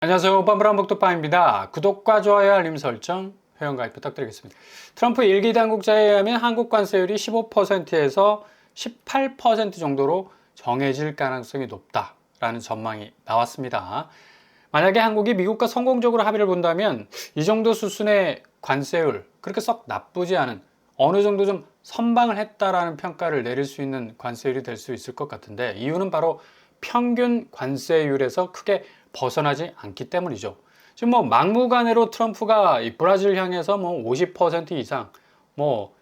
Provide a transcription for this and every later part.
안녕하세요. 뻔뻔한 복도빠입니다. 구독과 좋아요, 알림 설정, 회원가입 부탁드리겠습니다. 트럼프 일기 당국자에 의하면 한국 관세율이 15%에서 18% 정도로 정해질 가능성이 높다라는 전망이 나왔습니다. 만약에 한국이 미국과 성공적으로 합의를 본다면 이 정도 수준의 관세율, 그렇게 썩 나쁘지 않은, 어느 정도 좀 선방을 했다라는 평가를 내릴 수 있는 관세율이 될 수 있을 것 같은데, 이유는 바로 평균 관세율에서 크게 벗어나지 않기 때문이죠. 지금 뭐 막무가내로 트럼프가 이 브라질 향해서 뭐 50% 이상, 뭐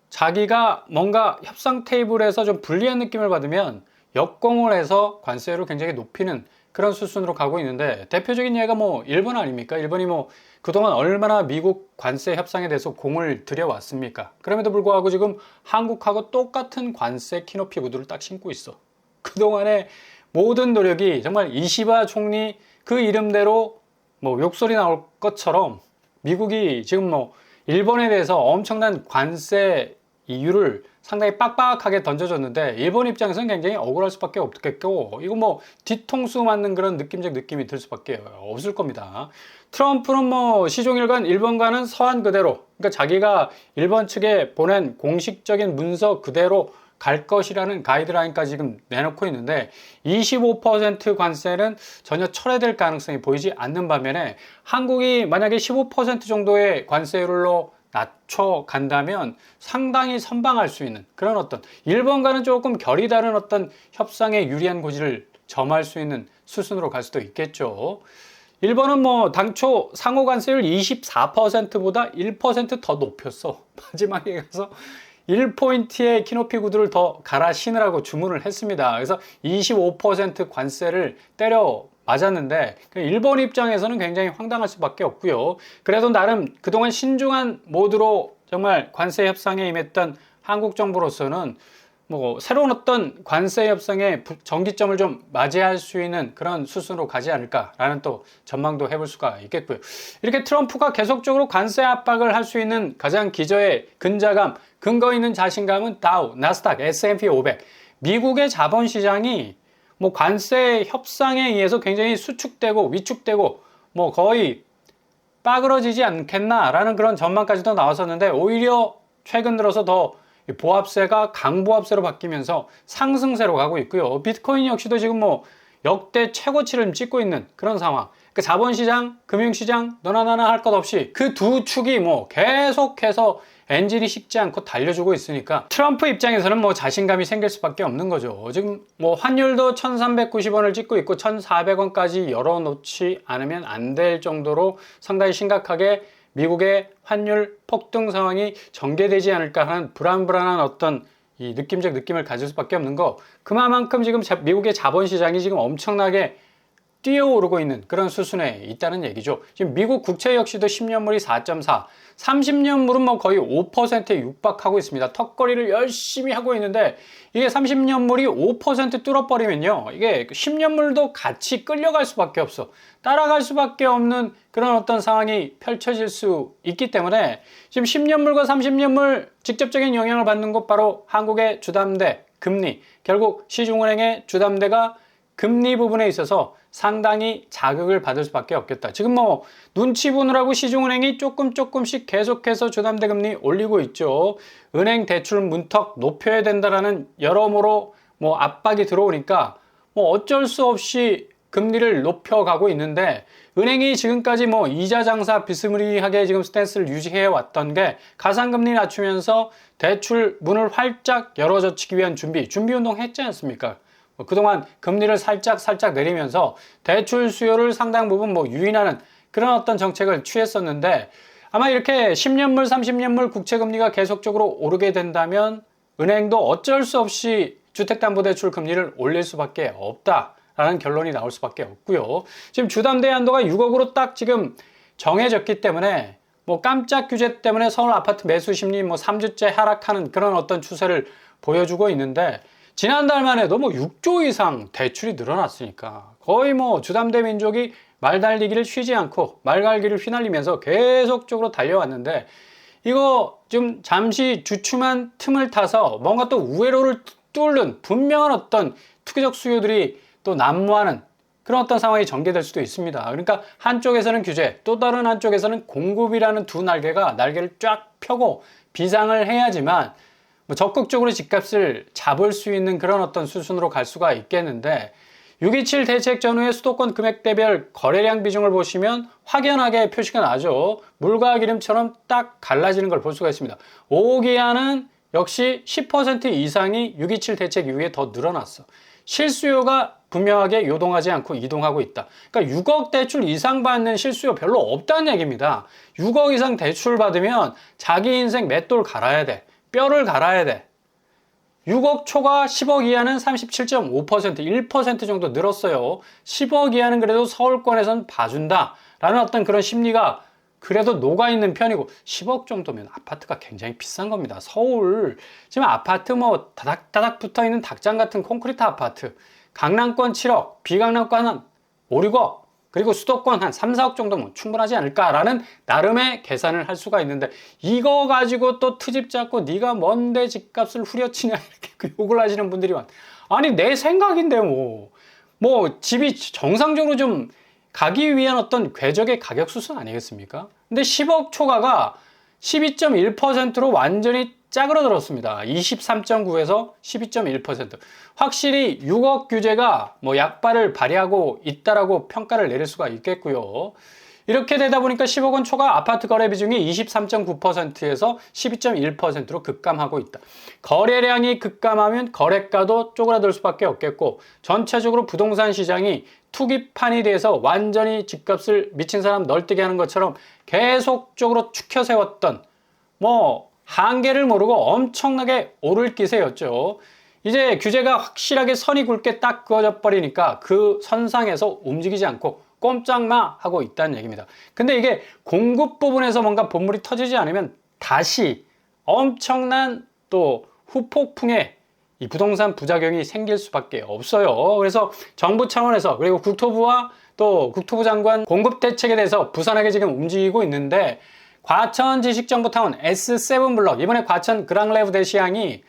자기가 뭔가 협상 테이블에서 좀 불리한 느낌을 받으면 역공을 해서 관세율을 굉장히 높이는 그런 수순으로 가고 있는데, 대표적인 예가 뭐 일본 아닙니까? 일본이 뭐 그동안 얼마나 미국 관세 협상에 대해서 공을 들여왔습니까? 그럼에도 불구하고 지금 한국하고 똑같은 관세 키높이 구두를 딱 신고 있어. 그동안의 모든 노력이 정말 이시바 총리 그 이름대로 뭐 욕설이 나올 것처럼 미국이 지금 뭐 일본에 대해서 엄청난 관세 이유를 상당히 빡빡하게 던져줬는데, 일본 입장에서는 굉장히 억울할 수밖에 없겠고, 이거 뭐 뒤통수 맞는 그런 느낌적 느낌이 들 수밖에 없을 겁니다. 트럼프는 뭐 시종일관 일본과는 서한 그대로, 그러니까 자기가 일본 측에 보낸 공식적인 문서 그대로 갈 것이라는 가이드라인까지 지금 내놓고 있는데, 25% 관세는 전혀 철회될 가능성이 보이지 않는 반면에, 한국이 만약에 15% 정도의 관세율로 낮춰간다면 상당히 선방할 수 있는 그런 어떤, 일본과는 조금 결이 다른 어떤 협상에 유리한 고지를 점할 수 있는 수순으로 갈 수도 있겠죠. 일본은 뭐 당초 상호 관세율 24%보다 1%더 높였어. 마지막에 가서 1포인트의 키높이 구두를 더 갈아 신으라고 주문을 했습니다. 그래서 25% 관세를 때려 맞았는데, 일본 입장에서는 굉장히 황당할 수밖에 없고요. 그래도 나름 그동안 신중한 모드로 정말 관세 협상에 임했던 한국 정부로서는 뭐 새로운 어떤 관세 협상의 전기점을 좀 맞이할 수 있는 그런 수순으로 가지 않을까라는 또 전망도 해볼 수가 있겠고요. 이렇게 트럼프가 계속적으로 관세 압박을 할 수 있는 가장 기저의 근자감, 근거 있는 자신감은 다우, 나스닥, S&P 500, 미국의 자본시장이 뭐 관세 협상에 의해서 굉장히 수축되고 위축되고 뭐 거의 빠그러지지 않겠나라는 그런 전망까지도 나왔었는데, 오히려 최근 들어서 더 보합세가 강보합세로 바뀌면서 상승세로 가고 있고요. 비트코인 역시도 지금 뭐 역대 최고치를 찍고 있는 그런 상황. 그 자본시장, 금융시장, 너나 나나 할 것 없이 그 두 축이 뭐 계속해서 엔진이 식지 않고 달려주고 있으니까, 트럼프 입장에서는 뭐 자신감이 생길 수밖에 없는 거죠. 지금 뭐 환율도 1390원을 찍고 있고 1400원까지 열어놓지 않으면 안 될 정도로 상당히 심각하게 미국의 환율 폭등 상황이 전개되지 않을까 하는 불안불안한 어떤 이 느낌적 느낌을 가질 수밖에 없는 거, 그만큼 지금 미국의 자본시장이 지금 엄청나게 뛰어오르고 있는 그런 수순에 있다는 얘기죠. 지금 미국 국채 역시도 10년물이 4.4, 30년물은 뭐 거의 5%에 육박하고 있습니다. 턱걸이를 열심히 하고 있는데, 이게 30년물이 5% 뚫어버리면요, 이게 10년물도 같이 끌려갈 수밖에 없어. 따라갈 수밖에 없는 그런 어떤 상황이 펼쳐질 수 있기 때문에, 지금 10년물과 30년물 직접적인 영향을 받는 것 바로 한국의 주담대, 금리, 결국 시중은행의 주담대가 금리 부분에 있어서 상당히 자극을 받을 수밖에 없겠다. 지금 뭐 눈치 보느라고 시중은행이 조금씩 계속해서 주담대 금리 올리고 있죠. 은행 대출 문턱 높여야 된다라는 여러모로 뭐 압박이 들어오니까 뭐 어쩔 수 없이 금리를 높여가고 있는데, 은행이 지금까지 뭐 이자 장사 비스무리하게 지금 스탠스를 유지해 왔던 게 가상금리 낮추면서 대출 문을 활짝 열어젖히기 위한 준비 운동 했지 않습니까? 그동안 금리를 살짝 내리면서 대출 수요를 상당 부분 뭐 유인하는 그런 어떤 정책을 취했었는데, 아마 이렇게 10년물, 30년물 국채금리가 계속적으로 오르게 된다면 은행도 어쩔 수 없이 주택담보대출 금리를 올릴 수밖에 없다라는 결론이 나올 수밖에 없고요. 지금 주담대 한도가 6억으로 딱 지금 정해졌기 때문에, 뭐 깜짝 규제 때문에 서울 아파트 매수 심리 뭐 3주째 하락하는 그런 어떤 추세를 보여주고 있는데, 지난달만 해도 뭐 6조 이상 대출이 늘어났으니까 거의 뭐 주담대 민족이 말 달리기를 쉬지 않고 말갈기를 휘날리면서 계속적으로 달려왔는데, 이거 좀 잠시 주춤한 틈을 타서 뭔가 또 우회로를 뚫는 분명한 어떤 투기적 수요들이 또 난무하는 그런 어떤 상황이 전개될 수도 있습니다. 그러니까 한쪽에서는 규제, 또 다른 한쪽에서는 공급이라는 두 날개를 쫙 펴고 비상을 해야지만 뭐 적극적으로 집값을 잡을 수 있는 그런 어떤 수순으로 갈 수가 있겠는데, 6.27 대책 전후의 수도권 금액대별 거래량 비중을 보시면 확연하게 표시가 나죠. 물과 기름처럼 딱 갈라지는 걸 볼 수가 있습니다. 5억 이하는 역시 10% 이상이 6.27 대책 이후에 더 늘어났어. 실수요가 분명하게 요동하지 않고 이동하고 있다. 그러니까 6억 대출 이상 받는 실수요 별로 없다는 얘기입니다. 6억 이상 대출 받으면 자기 인생 맷돌 갈아야 돼. 뼈를 갈아야 돼. 6억 초과 10억 이하는 37.5%, 1% 정도 늘었어요. 10억 이하는 그래도 서울권에선 봐준다 라는 어떤 그런 심리가 그래도 녹아있는 편이고, 10억 정도면 아파트가 굉장히 비싼 겁니다. 서울 지금 아파트 뭐 다닥다닥 붙어있는 닭장 같은 콘크리트 아파트, 강남권 7억, 비강남권 한 5, 6억, 그리고 수도권 한 3, 4억 정도면 충분하지 않을까라는 나름의 계산을 할 수가 있는데, 이거 가지고 또 트집 잡고 네가 뭔데 집값을 후려치냐 이렇게 욕을 하시는 분들이 아니 내 생각인데 뭐 집이 정상적으로 좀 가기 위한 어떤 궤적의 가격 수순 아니겠습니까? 근데 10억 초과가 12.1%로 완전히 짜그러들었습니다. 23.9에서 12.1%. 확실히 6억 규제가 뭐 약발을 발휘하고 있다라고 평가를 내릴 수가 있겠고요. 이렇게 되다 보니까 10억 원 초과 아파트 거래 비중이 23.9%에서 12.1%로 급감하고 있다. 거래량이 급감하면 거래가도 쪼그라들 수밖에 없겠고, 전체적으로 부동산 시장이 투기판이 돼서 완전히 집값을 미친 사람 널뛰게 하는 것처럼 계속적으로 축혀 세웠던 한계를 모르고 엄청나게 오를 기세였죠. 이제 규제가 확실하게 선이 굵게 딱 그어져 버리니까 그 선상에서 움직이지 않고 꼼짝마 하고 있다는 얘기입니다. 근데 이게 공급 부분에서 뭔가 본물이 터지지 않으면 다시 엄청난 또 후폭풍의 이 부동산 부작용이 생길 수밖에 없어요. 그래서 정부 차원에서, 그리고 국토부와 또 국토부 장관 공급 대책에 대해서 부산하게 지금 움직이고 있는데, 과천 지식정보타운 S7 블럭, 이번에 과천 그랑레브 대시양이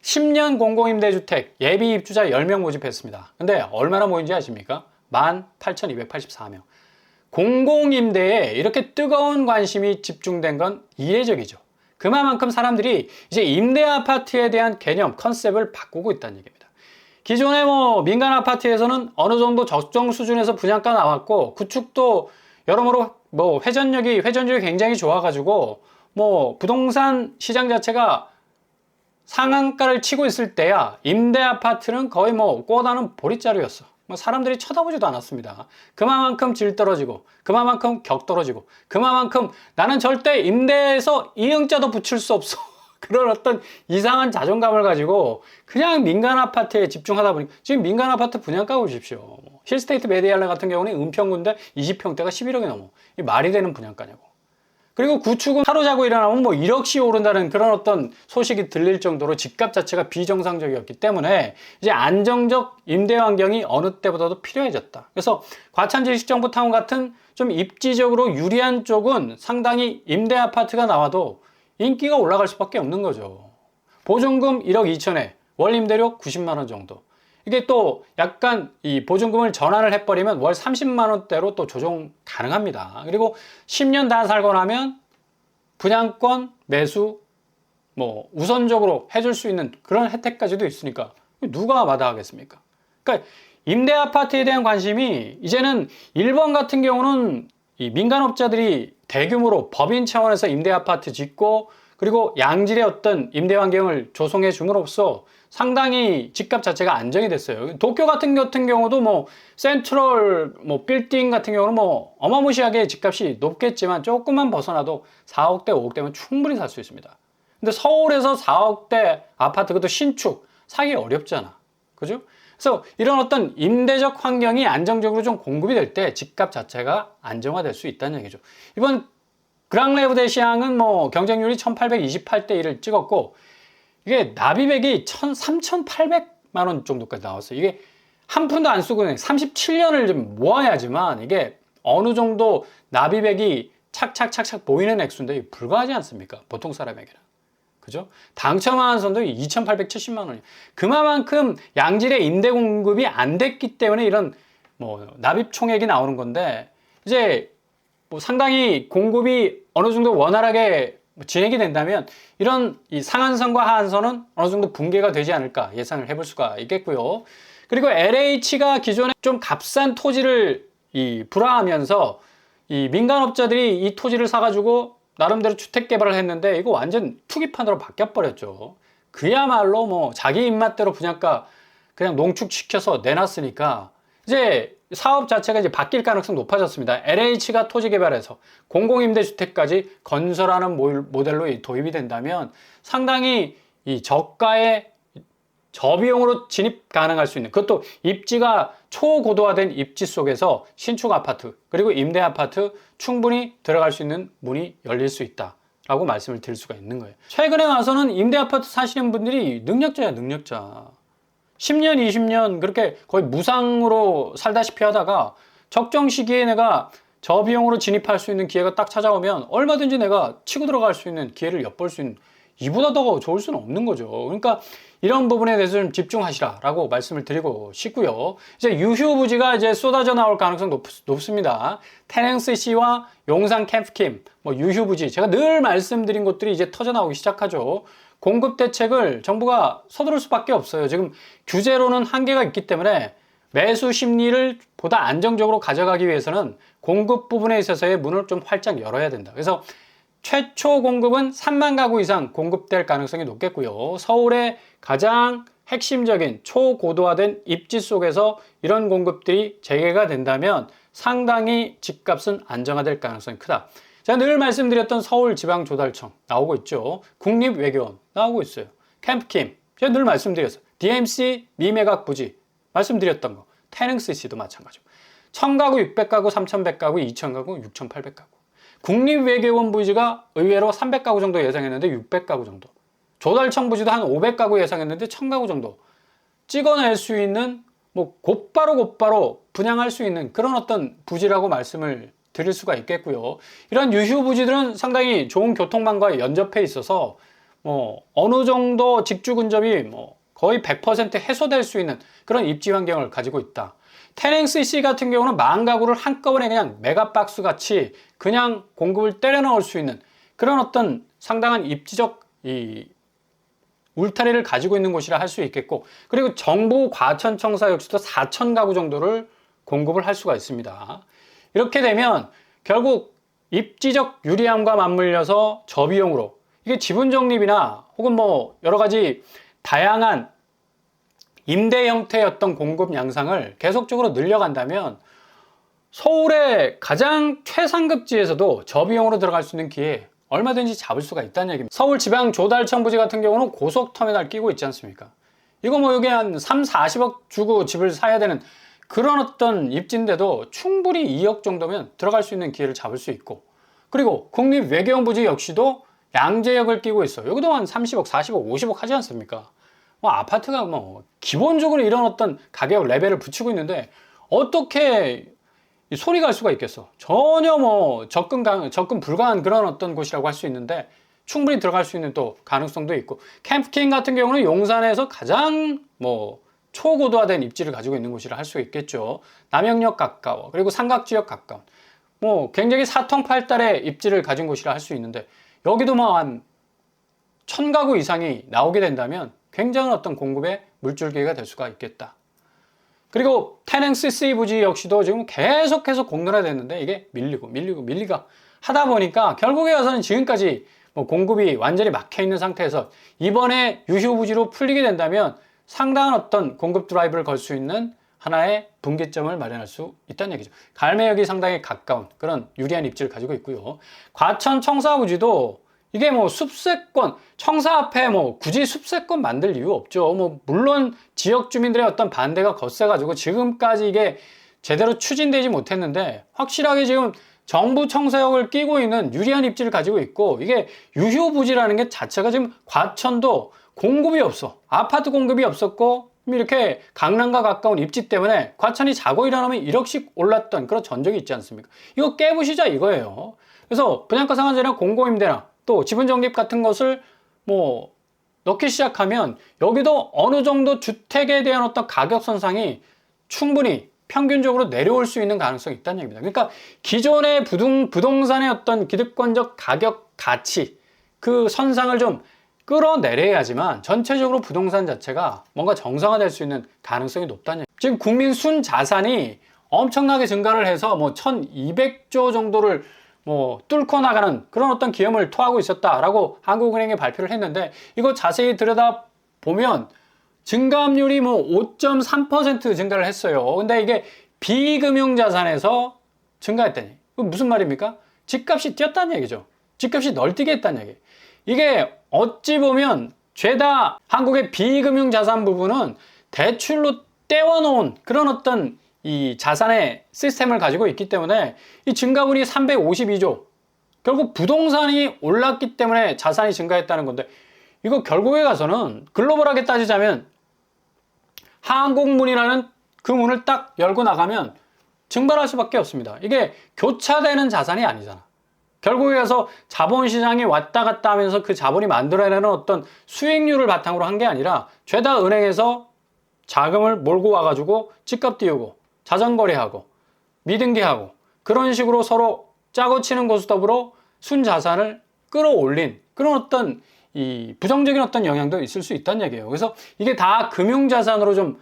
10년 공공임대주택 예비 입주자 10명 모집했습니다. 근데 얼마나 모인지 아십니까? 18,284명. 공공임대에 이렇게 뜨거운 관심이 집중된 건 이례적이죠. 그만큼 사람들이 이제 임대 아파트에 대한 개념, 컨셉을 바꾸고 있다는 얘기입니다. 기존에 민간 아파트에서는 어느 정도 적정 수준에서 분양가 나왔고, 구축도 여러모로 회전율이 굉장히 좋아가지고 부동산 시장 자체가 상한가를 치고 있을 때야 임대 아파트는 거의 꼬다는 보릿자루였어. 사람들이 쳐다보지도 않았습니다. 그만큼 질 떨어지고, 그만큼 격 떨어지고, 그만큼 나는 절대 임대에서 이응자도 붙일 수 없어. 그런 어떤 이상한 자존감을 가지고 그냥 민간 아파트에 집중하다 보니 지금 민간 아파트 분양가 보십시오. 힐스테이트 메디알라 같은 경우는 은평군데 20평대가 11억이 넘어. 이 말이 되는 분양가냐고. 그리고 구축은 하루 자고 일어나면 1억씩 오른다는 그런 어떤 소식이 들릴 정도로 집값 자체가 비정상적이었기 때문에 이제 안정적 임대 환경이 어느 때보다도 필요해졌다. 그래서 과천지식정보타운 같은 좀 입지적으로 유리한 쪽은 상당히 임대 아파트가 나와도 인기가 올라갈 수밖에 없는 거죠. 보증금 1억 2천에 월 임대료 90만 원 정도. 이게 또 약간 이 보증금을 전환을 해버리면 월 30만 원대로 또 조정 가능합니다. 그리고 10년 다 살고 나면 분양권 매수 우선적으로 해줄 수 있는 그런 혜택까지도 있으니까 누가 마다하겠습니까? 그러니까 임대 아파트에 대한 관심이 이제는 일본 같은 경우는 이 민간업자들이 대규모로 법인 차원에서 임대 아파트 짓고, 그리고 양질의 어떤 임대 환경을 조성해 줌으로써 상당히 집값 자체가 안정이 됐어요. 도쿄 같은 경우도 센트럴 빌딩 같은 경우는 어마무시하게 집값이 높겠지만 조금만 벗어나도 4억대, 5억대면 충분히 살 수 있습니다. 근데 서울에서 4억대 아파트, 그것도 신축 사기 어렵잖아. 그죠? 그래서 이런 어떤 임대적 환경이 안정적으로 좀 공급이 될 때 집값 자체가 안정화될 수 있다는 얘기죠. 이번 그랑레브 대시양은 경쟁률이 1828대 1을 찍었고, 이게 납입액이 3,800만 원 정도까지 나왔어요. 이게 한 푼도 안 쓰고 37년을 좀 모아야지만 이게 어느 정도 납입액이 착착착착 보이는 액수인데 불가하지 않습니까? 보통 사람에게는. 그죠? 당첨한 선도 2,870만 원이에요. 그만큼 양질의 임대 공급이 안 됐기 때문에 이런 뭐 납입 총액이 나오는 건데 이제 뭐 상당히 공급이 어느 정도 원활하게 진행이 된다면 이런 이 상한선과 하한선은 어느 정도 붕괴가 되지 않을까 예상을 해볼 수가 있겠고요. 그리고 LH가 기존에 좀 값싼 토지를 불화하면서 이 민간업자들이 이 토지를 사가지고 나름대로 주택 개발을 했는데 이거 완전 투기판으로 바뀌어버렸죠. 그야말로 뭐 자기 입맛대로 분양가 그냥 농축시켜서 내놨으니까 이제 사업 자체가 이제 바뀔 가능성이 높아졌습니다. LH가 토지 개발해서 공공임대주택까지 건설하는 모델로 도입이 된다면 상당히 이 저가의 저비용으로 진입 가능할 수 있는, 그것도 입지가 초고도화된 입지 속에서 신축 아파트 그리고 임대 아파트 충분히 들어갈 수 있는 문이 열릴 수 있다 라고 말씀을 드릴 수가 있는 거예요. 최근에 와서는 임대 아파트 사시는 분들이 능력자야, 능력자. 10년 20년 그렇게 거의 무상으로 살다시피 하다가 적정 시기에 내가 저비용으로 진입할 수 있는 기회가 딱 찾아오면 얼마든지 내가 치고 들어갈 수 있는 기회를 엿볼 수 있는, 이보다 더 좋을 수는 없는 거죠. 그러니까 이런 부분에 대해서 좀 집중하시라라고 말씀을 드리고 싶고요. 이제 유휴부지가 이제 쏟아져 나올 가능성 높습니다. 테넹시티와 용산 캠프킴, 뭐 유휴부지, 제가 늘 말씀드린 곳들이 이제 터져 나오기 시작하죠. 공급 대책을 정부가 서두를 수밖에 없어요. 지금 규제로는 한계가 있기 때문에 매수 심리를 보다 안정적으로 가져가기 위해서는 공급 부분에 있어서의 문을 좀 활짝 열어야 된다. 그래서 최초 공급은 3만 가구 이상 공급될 가능성이 높겠고요. 서울의 가장 핵심적인 초고도화된 입지 속에서 이런 공급들이 재개가 된다면 상당히 집값은 안정화될 가능성이 크다. 제가 늘 말씀드렸던 서울지방조달청 나오고 있죠. 국립외교원 나오고 있어요. 캠프킴 제가 늘 말씀드렸어요. DMC 미매각 부지 말씀드렸던 거. 테넹시티도 마찬가지고. 1000가구, 600가구, 3100가구, 2000가구, 6800가구. 국립외교원 부지가 의외로 300가구 정도 예상했는데 600가구 정도. 조달청 부지도 한 500가구 예상했는데 1000가구 정도 찍어낼 수 있는, 뭐 곧바로 분양할 수 있는 그런 어떤 부지라고 말씀을 드릴 수가 있겠고요. 이런 유휴 부지들은 상당히 좋은 교통망과 연접해 있어서 뭐 어느 정도 직주 근접이 뭐 거의 100% 해소될 수 있는 그런 입지 환경을 가지고 있다. 테넹시티 같은 경우는 10,000 가구를 한꺼번에 그냥 메가박스 같이 그냥 공급을 때려 넣을 수 있는 그런 어떤 상당한 입지적 울타리를 가지고 있는 곳이라 할 수 있겠고, 그리고 정부 과천청사 역시도 4,000 가구 정도를 공급을 할 수가 있습니다. 이렇게 되면 결국 입지적 유리함과 맞물려서 저비용으로 이게 지분 적립이나 혹은 뭐 여러 가지 다양한 임대 형태의 어떤 공급 양상을 계속적으로 늘려간다면 서울의 가장 최상급지에서도 저비용으로 들어갈 수 있는 기회 얼마든지 잡을 수가 있다는 얘기입니다. 서울지방조달청 부지 같은 경우는 고속터미널 끼고 있지 않습니까? 이거 뭐 여기 한 3, 40억 주고 집을 사야 되는 그런 어떤 입지인데도 충분히 2억 정도면 들어갈 수 있는 기회를 잡을 수 있고, 그리고 국립외교원 부지 역시도 양재역을 끼고 있어요. 여기도 한 30억, 40억, 50억 하지 않습니까? 뭐 아파트가 뭐 기본적으로 이런 어떤 가격 레벨을 붙이고 있는데 어떻게 손이 갈 수가 있겠어? 전혀 뭐 접근 불가한 그런 어떤 곳이라고 할 수 있는데 충분히 들어갈 수 있는 또 가능성도 있고, 캠프킹 같은 경우는 용산에서 가장 뭐 초고도화된 입지를 가지고 있는 곳이라 할 수 있겠죠. 남영역 가까워, 그리고 삼각지역 가까운, 뭐 굉장히 사통팔달의 입지를 가진 곳이라 할 수 있는데 여기도 뭐 한 1000가구 이상이 나오게 된다면 굉장한 어떤 공급의 물줄기가 될 수가 있겠다. 그리고 테넹시티 부지 역시도 지금 계속해서 공론화됐는데 이게 밀리가 하다 보니까 결국에 와서는 지금까지 뭐 공급이 완전히 막혀 있는 상태에서 이번에 유휴 부지로 풀리게 된다면 상당한 어떤 공급 드라이브를 걸 수 있는 하나의 분기점을 마련할 수 있다는 얘기죠. 갈매역이 상당히 가까운 그런 유리한 입지를 가지고 있고요. 과천 청사 부지도 이게 뭐 숲세권, 청사 앞에 뭐 굳이 숲세권 만들 이유 없죠. 뭐 물론 지역 주민들의 어떤 반대가 거세가지고 지금까지 이게 제대로 추진되지 못했는데 확실하게 지금 정부 청사역을 끼고 있는 유리한 입지를 가지고 있고, 이게 유휴 부지라는 게 자체가 지금 과천도 공급이 없어. 아파트 공급이 없었고 이렇게 강남과 가까운 입지 때문에 과천이 자고 일어나면 1억씩 올랐던 그런 전적이 있지 않습니까? 이거 깨부시자 이거예요. 그래서 분양가 상한제나 공고임대나 또 지분 적립 같은 것을 뭐 넣기 시작하면 여기도 어느 정도 주택에 대한 어떤 가격 선상이 충분히 평균적으로 내려올 수 있는 가능성이 있다는 얘기입니다. 그러니까 기존의 부동산의 어떤 기득권적 가격 가치, 그 선상을 좀 끌어내려야지만 전체적으로 부동산 자체가 뭔가 정상화될 수 있는 가능성이 높다는 얘기입니다. 지금 국민 순자산이 엄청나게 증가를 해서 뭐 1200조 정도를 뭐 뚫고 나가는 그런 어떤 기염을 토하고 있었다라고 한국은행이 발표를 했는데, 이거 자세히 들여다보면 증가압률이 뭐 5.3% 증가를 했어요. 근데 이게 비금융자산에서 증가했다니. 무슨 말입니까? 집값이 뛰었다는 얘기죠. 집값이 널뛰게 했다는 얘기. 이게 어찌 보면 죄다 한국의 비금융자산 부분은 대출로 떼어놓은 그런 어떤 이 자산의 시스템을 가지고 있기 때문에 이 증가분이 352조. 결국 부동산이 올랐기 때문에 자산이 증가했다는 건데, 이거 결국에 가서는 글로벌하게 따지자면 한국문이라는 그 문을 딱 열고 나가면 증발할 수밖에 없습니다. 이게 교차되는 자산이 아니잖아. 결국에 가서 자본시장이 왔다 갔다 하면서 그 자본이 만들어내는 어떤 수익률을 바탕으로 한 게 아니라 죄다 은행에서 자금을 몰고 와가지고 집값 띄우고 자전거래하고 미등기하고 그런 식으로 서로 짜고 치는 것과 더불어 순자산을 끌어올린 그런 어떤 이 부정적인 어떤 영향도 있을 수 있다는 얘기예요. 그래서 이게 다 금융자산으로 좀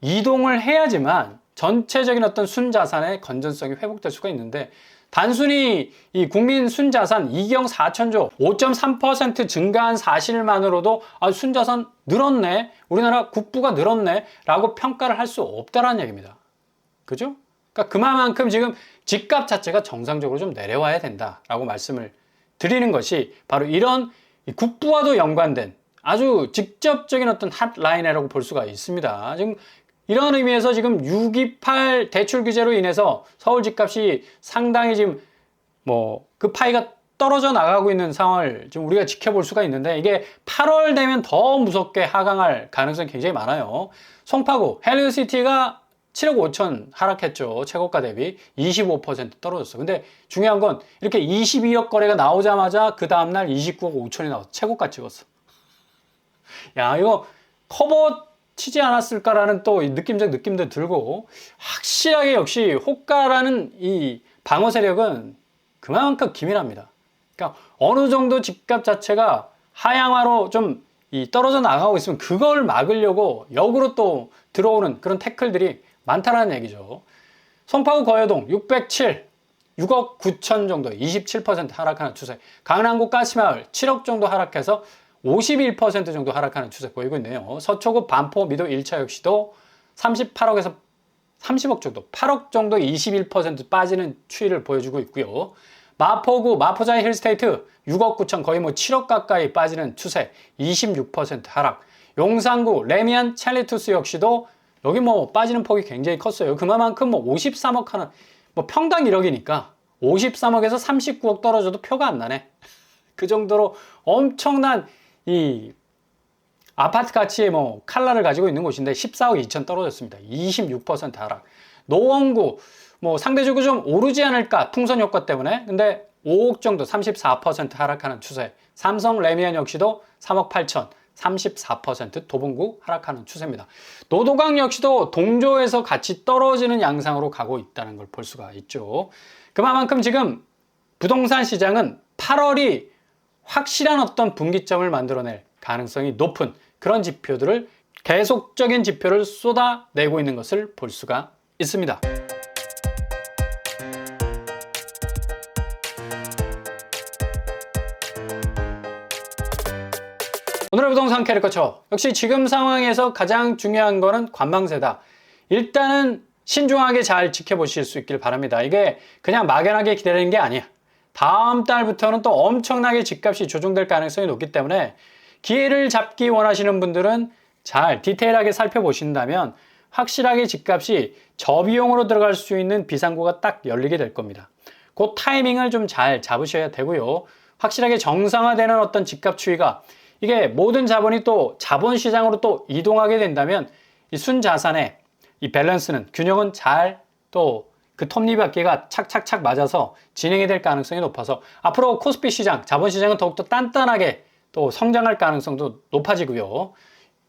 이동을 해야지만 전체적인 어떤 순자산의 건전성이 회복될 수가 있는데, 단순히 이 국민 순자산 2경 4천조 5.3% 증가한 사실만으로도 순자산 늘었네, 우리나라 국부가 늘었네 라고 평가를 할 수 없다라는 얘기입니다. 그죠? 그러니까 그만큼 지금 집값 자체가 정상적으로 좀 내려와야 된다라고 말씀을 드리는 것이 바로 이런 국부와도 연관된 아주 직접적인 어떤 핫라인이라고 볼 수가 있습니다. 지금 이런 의미에서 지금 628 대출 규제로 인해서 서울 집값이 상당히 지금 뭐 그 파이가 떨어져 나가고 있는 상황을 지금 우리가 지켜볼 수가 있는데, 이게 8월 되면 더 무섭게 하강할 가능성이 굉장히 많아요. 송파구 헬리오시티가 7억 5천 하락했죠. 최고가 대비 25% 떨어졌어. 근데 중요한 건 이렇게 22억 거래가 나오자마자 그 다음날 29억 5천이 나왔어. 최고가 찍었어. 야, 이거 커버 치지 않았을까라는 또 느낌적 느낌도 들고, 확실하게 역시 호가라는 이 방어 세력은 그만큼 기민합니다. 그러니까 어느 정도 집값 자체가 하향화로 좀 떨어져 나가고 있으면 그걸 막으려고 역으로 또 들어오는 그런 태클들이 많다라는 얘기죠. 송파구 거여동 607, 6억 9천 정도, 27% 하락하는 추세. 강남구 가시마을 7억 정도 하락해서 51% 정도 하락하는 추세 보이고 있네요. 서초구 반포 미도 1차 역시도 38억에서 30억 정도, 8억 정도 21% 빠지는 추이를 보여주고 있고요. 마포구 마포자이 힐스테이트 6억 9천, 거의 뭐 7억 가까이 빠지는 추세, 26% 하락. 용산구 레미안 찰리투스 역시도 여기 뭐 빠지는 폭이 굉장히 컸어요. 그만큼 뭐 53억 하는, 뭐 평당 1억이니까 53억에서 39억 떨어져도 표가 안 나네. 그 정도로 엄청난 이 아파트 가치의 뭐 칼라를 가지고 있는 곳인데 14억 2천 떨어졌습니다. 26% 하락. 노원구 뭐 상대적으로 좀 오르지 않을까, 풍선 효과 때문에. 근데 5억 정도 34% 하락하는 추세. 삼성 레미안 역시도 3억 8천 34% 도봉구 하락하는 추세입니다. 노도강 역시도 동조에서 같이 떨어지는 양상으로 가고 있다는 걸 볼 수가 있죠. 그만큼 지금 부동산 시장은 8월이 확실한 어떤 분기점을 만들어낼 가능성이 높은 그런 지표들을, 계속적인 지표를 쏟아내고 있는 것을 볼 수가 있습니다. 오늘의 부동산 캐리커처, 역시 지금 상황에서 가장 중요한 거는 관망세다. 일단은 신중하게 잘 지켜보실 수 있길 바랍니다. 이게 그냥 막연하게 기다리는 게 아니야. 다음 달부터는 또 엄청나게 집값이 조정될 가능성이 높기 때문에 기회를 잡기 원하시는 분들은 잘 디테일하게 살펴보신다면 확실하게 집값이 저비용으로 들어갈 수 있는 비상구가 딱 열리게 될 겁니다. 그 타이밍을 좀 잘 잡으셔야 되고요. 확실하게 정상화되는 어떤 집값 추이가, 이게 모든 자본이 또 자본시장으로 또 이동하게 된다면 이 순자산의 이 밸런스는, 균형은 잘 또 그 톱니바퀴가 착착착 맞아서 진행이 될 가능성이 높아서 앞으로 코스피 시장, 자본시장은 더욱더 단단하게 또 성장할 가능성도 높아지고요.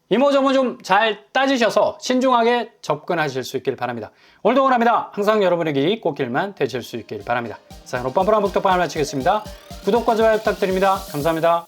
이모저모 좀 잘 따지셔서 신중하게 접근하실 수 있길 바랍니다. 오늘도 응원합니다. 항상 여러분에게 꽃길만 되실 수 있길 바랍니다. 이상으로 빰뿌랑 북덕방을 마치겠습니다. 구독과 좋아요 부탁드립니다. 감사합니다.